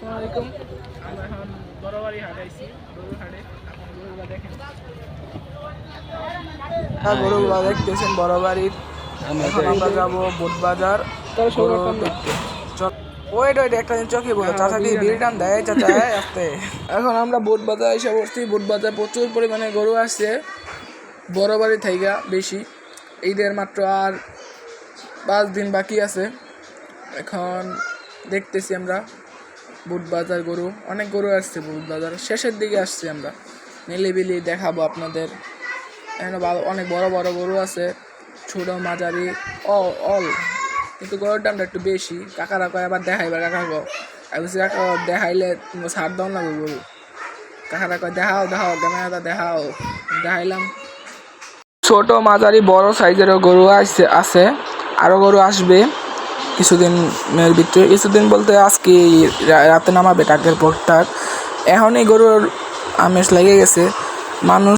আসসালামাইকুম। আমরা এখন বড়বাড়ি হাটে আইছি, গরুর হাটে। এখন গরুগুলো দেখেন, গরুগুলো দেখতেছেন বড় বাড়ির। এখন আমরা যাবো বুট বাজার গরু দেখতে। ওয়েট ওয়েট একটা দিন চকি বলো, চাচা কি বিড়ি টান দেয়? চাচা আসতে। এখন আমরা বুট বাজার এসে পড়ছি। বুট বাজার প্রচুর পরিমাণে গরু আসছে বড় বাড়ি থাইকা বেশি। ঈদের মাত্র আর 5 দিন বাকি আছে। এখন দেখতেছি আমরা বুট বাজার গরু, অনেক গরু আসছে। বুট বাজার শেষের দিকে আসছি আমরা, নিলিবিলি দেখাবো আপনাদের। এখানে অনেক বড় বড় গরু আছে, ছোট মাঝারি অল, কিন্তু গরুর দামটা একটু বেশি। কাকারা কয় আবার দেখাইবা, কাকা গো কাকা দেখাইলে ছাড় দাও না গরু। কাকারা কয় দেখাও দেখাও, ক্যামেরাটা দেখাও। দেখাইলাম। ছোট মাঝারি বড় সাইজেরও গরু আছে, আরো গরু আসবে কিছুদিনের ভিতরে। কিছুদিন বলতে আজকে রাতে নামাবে টাকের পর টাক। এখনই গরুর আমেজ লেগে গেছে। মানুষ